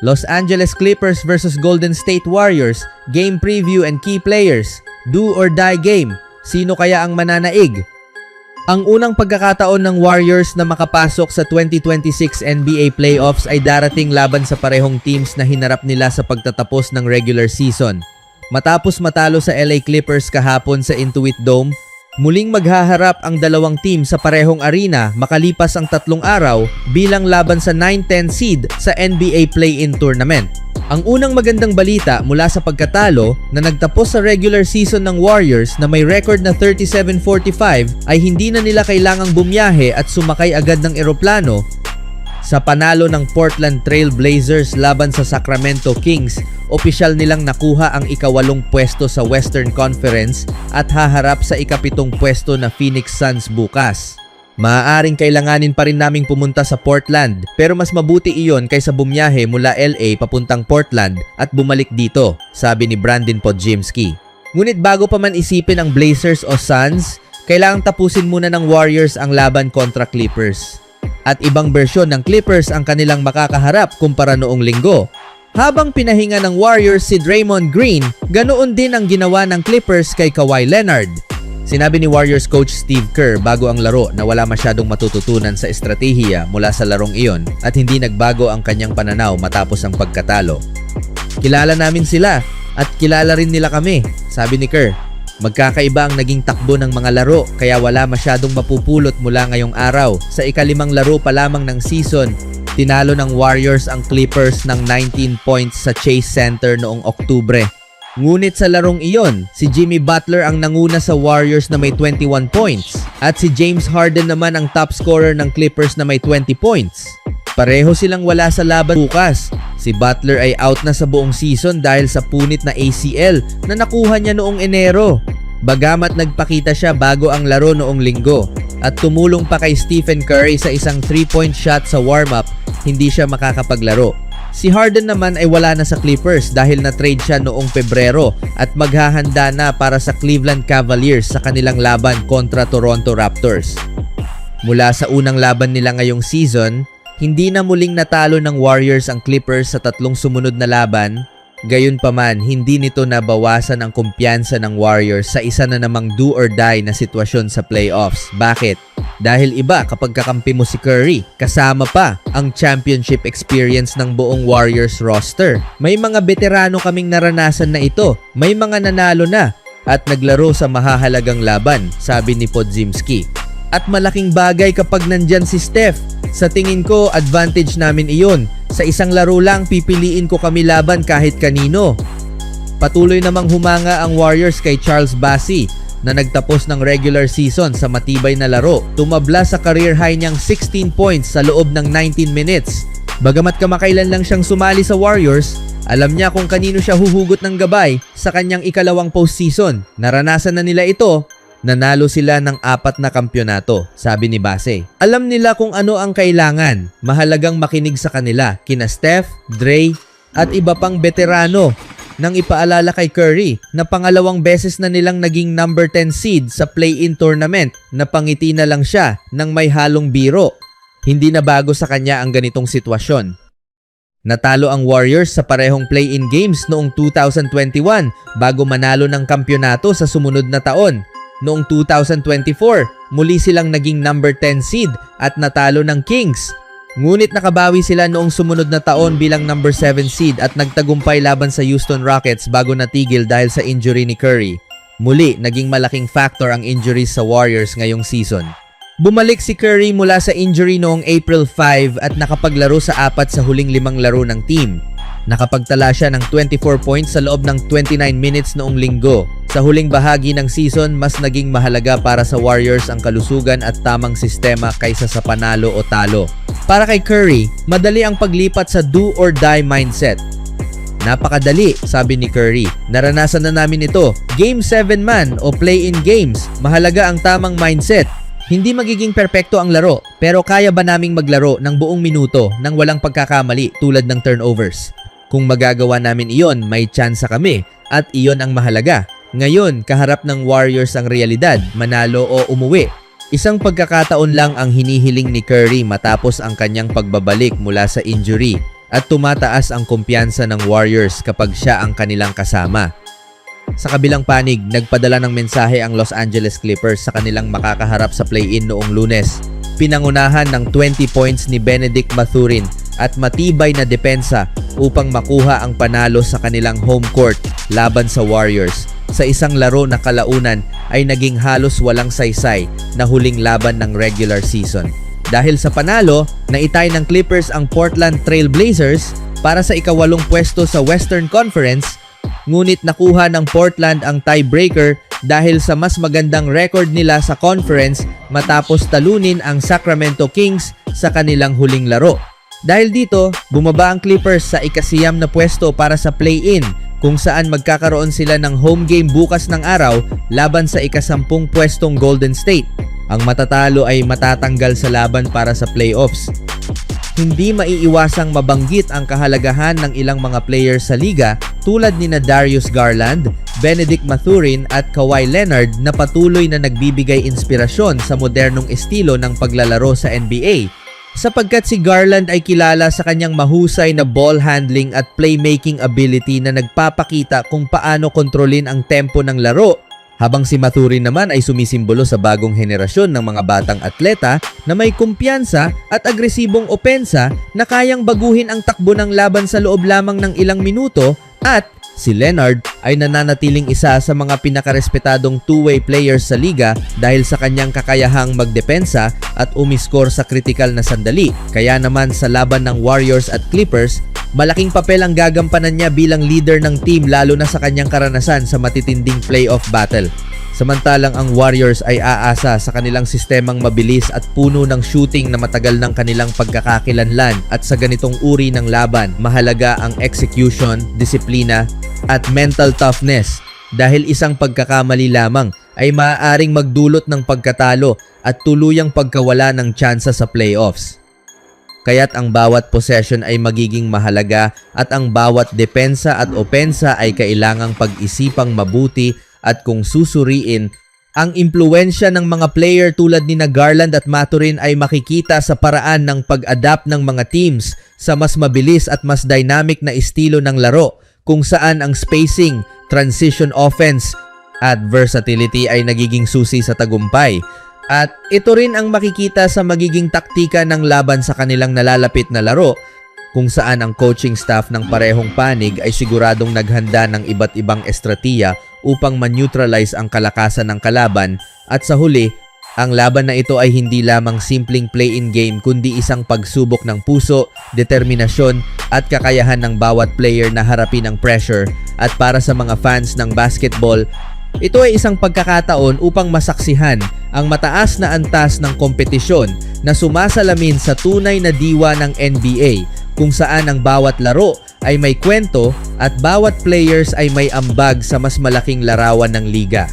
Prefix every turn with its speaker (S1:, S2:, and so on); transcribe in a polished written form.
S1: Los Angeles Clippers versus Golden State Warriors, game preview and key players, do or die game, sino kaya ang mananaig? Ang unang pagkakataon ng Warriors na makapasok sa 2026 NBA playoffs ay darating laban sa parehong teams na hinarap nila sa pagtatapos ng regular season. Matapos matalo sa LA Clippers kahapon sa Intuit Dome, muling maghaharap ang dalawang team sa parehong arena makalipas ang 3 araw bilang laban sa 9-10 seed sa NBA Play-In Tournament. Ang unang magandang balita mula sa pagkatalo na nagtapos sa regular season ng Warriors na may record na 37-45 ay hindi na nila kailangang bumiyahe at sumakay agad ng eroplano. Sa panalo ng Portland Trail Blazers laban sa Sacramento Kings, opisyal nilang nakuha ang ika-8 pwesto sa Western Conference at haharap sa ika-7 pwesto na Phoenix Suns bukas. Maaaring kailanganin pa rin naming pumunta sa Portland pero mas mabuti iyon kaysa bumiyahe mula LA papuntang Portland at bumalik dito, sabi ni Brandon Podziemski. Ngunit bago pa man isipin ang Blazers o Suns, kailangang tapusin muna ng Warriors ang laban kontra Clippers. At ibang bersyon ng Clippers ang kanilang makakaharap kumpara noong linggo. Habang pinahinga ng Warriors si Draymond Green, ganoon din ang ginawa ng Clippers kay Kawhi Leonard. Sinabi ni Warriors coach Steve Kerr bago ang laro na wala masyadong matututunan sa estratehiya mula sa larong iyon at hindi nagbago ang kanyang pananaw matapos ang pagkatalo. Kilala namin sila at kilala rin nila kami, sabi ni Kerr. Magkakaiba ang naging takbo ng mga laro kaya wala masyadong mapupulot mula ngayong araw. Sa ika-5 laro pa lamang ng season, tinalo ng Warriors ang Clippers ng 19 points sa Chase Center noong Oktubre. Ngunit sa larong iyon, si Jimmy Butler ang nanguna sa Warriors na may 21 points at si James Harden naman ang top scorer ng Clippers na may 20 points. Pareho silang wala sa laban bukas. Si Butler ay out na sa buong season dahil sa punit na ACL na nakuha niya noong Enero. Bagamat nagpakita siya bago ang laro noong linggo at tumulong pa kay Stephen Curry sa isang 3-point shot sa warm-up, hindi siya makakapaglaro. Si Harden naman ay wala na sa Clippers dahil na-trade siya noong Pebrero at maghahanda na para sa Cleveland Cavaliers sa kanilang laban kontra Toronto Raptors. Mula sa unang laban nila ngayong season, hindi na muling natalo ng Warriors ang Clippers sa 3 sumunod na laban. Gayunpaman, hindi nito nabawasan ang kumpiyansa ng Warriors sa isa na namang do or die na sitwasyon sa playoffs. Bakit? Dahil iba kapag kakampi mo si Curry, kasama pa ang championship experience ng buong Warriors roster. May mga veterano kaming naranasan na ito, may mga nanalo na at naglaro sa mahahalagang laban, sabi ni Podziemski. At malaking bagay kapag nandyan si Steph. Sa tingin ko, advantage namin iyon. Sa isang laro lang, pipiliin ko kami laban kahit kanino. Patuloy namang humanga ang Warriors kay Charles Bassey na nagtapos ng regular season sa matibay na laro. Tumabla sa career high niyang 16 points sa loob ng 19 minutes. Bagamat kamakailan lang siyang sumali sa Warriors, alam niya kung kanino siya huhugot ng gabay sa kanyang ikalawang postseason. Naranasan na nila ito. Nanalo sila ng 4 na kampyonato, sabi ni Bassey. Alam nila kung ano ang kailangan. Mahalagang makinig sa kanila, kina Steph, Dre, at iba pang veterano. Nang ipaalala kay Curry na pangalawang beses na nilang naging number 10 seed sa play-in tournament, napangiti na lang siya nang may halong biro. Hindi na bago sa kanya ang ganitong sitwasyon. Natalo ang Warriors sa parehong play-in games noong 2021 bago manalo ng kampyonato sa sumunod na taon. Noong 2024, muli silang naging number 10 seed at natalo ng Kings. Ngunit nakabawi sila noong sumunod na taon bilang number 7 seed at nagtagumpay laban sa Houston Rockets bago natigil dahil sa injury ni Curry. Muli, naging malaking factor ang injuries sa Warriors ngayong season. Bumalik si Curry mula sa injury noong April 5 at nakapaglaro sa 4 sa huling 5 laro ng team. Nakapagtala siya ng 24 points sa loob ng 29 minutes noong linggo. Sa huling bahagi ng season, mas naging mahalaga para sa Warriors ang kalusugan at tamang sistema kaysa sa panalo o talo. Para kay Curry, madali ang paglipat sa do or die mindset. Napakadali, sabi ni Curry. Naranasan na namin ito. Game 7 man o play-in games, mahalaga ang tamang mindset. Hindi magiging perpekto ang laro, pero kaya ba naming maglaro ng buong minuto nang walang pagkakamali tulad ng turnovers? Kung magagawa namin iyon, may tsansa kami at iyon ang mahalaga. Ngayon, kaharap ng Warriors ang realidad, manalo o umuwi. Isang pagkakataon lang ang hinihiling ni Curry matapos ang kanyang pagbabalik mula sa injury. at tumataas ang kumpiyansa ng Warriors kapag siya ang kanilang kasama. Sa kabilang panig, nagpadala ng mensahe ang Los Angeles Clippers sa kanilang makakaharap sa play-in noong Lunes. Pinangunahan ng 20 points ni Benedict Mathurin at matibay na depensa upang makuha ang panalo sa kanilang home court laban sa Warriors. Sa isang laro na kalaunan ay naging halos walang saysay na huling laban ng regular season. Dahil sa panalo, naitay ng Clippers ang Portland Trail Blazers para sa ika-8 pwesto sa Western Conference, ngunit nakuha ng Portland ang tiebreaker dahil sa mas magandang record nila sa conference matapos talunin ang Sacramento Kings sa kanilang huling laro. Dahil dito, bumaba ang Clippers sa ika-9 na pwesto para sa play-in kung saan magkakaroon sila ng home game bukas ng araw laban sa ika-10 pwestong Golden State. Ang matatalo ay matatanggal sa laban para sa playoffs. Hindi maiiwasang mabanggit ang kahalagahan ng ilang mga players sa liga tulad ni Darius Garland, Benedict Mathurin at Kawhi Leonard na patuloy na nagbibigay inspirasyon sa modernong estilo ng paglalaro sa NBA. Sapagkat si Garland ay kilala sa kanyang mahusay na ball handling at playmaking ability na nagpapakita kung paano kontrolin ang tempo ng laro, habang si Mathurin naman ay sumisimbolo sa bagong henerasyon ng mga batang atleta na may kumpiyansa at agresibong opensa na kayang baguhin ang takbo ng laban sa loob lamang ng ilang minuto, at si Leonard ay nananatiling isa sa mga pinakarespetadong two-way players sa liga dahil sa kanyang kakayahang magdepensa at umiskor sa kritikal na sandali. Kaya naman sa laban ng Warriors at Clippers, malaking papel ang gagampanan niya bilang leader ng team lalo na sa kanyang karanasan sa matitinding playoff battle. Samantalang ang Warriors ay aasa sa kanilang sistemang mabilis at puno ng shooting na matagal ng kanilang pagkakakilanlan, at sa ganitong uri ng laban, mahalaga ang execution, disiplina at mental toughness dahil isang pagkakamali lamang ay maaaring magdulot ng pagkatalo at tuluyang pagkawala ng tsansa sa playoffs. Kaya't ang bawat possession ay magiging mahalaga at ang bawat depensa at opensa ay kailangang pag-isipang mabuti, at kung susuriin, ang impluwensya ng mga player tulad ni Garland at Mathurin ay makikita sa paraan ng pag-adapt ng mga teams sa mas mabilis at mas dynamic na estilo ng laro, kung saan ang spacing, transition offense at versatility ay nagiging susi sa tagumpay. At ito rin ang makikita sa magiging taktika ng laban sa kanilang nalalapit na laro, kung saan ang coaching staff ng parehong panig ay siguradong naghanda ng iba't ibang estratiya upang ma-neutralize ang kalakasan ng kalaban, at sa huli, ang laban na ito ay hindi lamang simpleng play-in game kundi isang pagsubok ng puso, determinasyon at kakayahan ng bawat player na harapin ang pressure. At para sa mga fans ng basketball, ito ay isang pagkakataon upang masaksihan ang mataas na antas ng kompetisyon na sumasalamin sa tunay na diwa ng NBA, kung saan ang bawat laro ay may kwento at bawat players ay may ambag sa mas malaking larawan ng liga.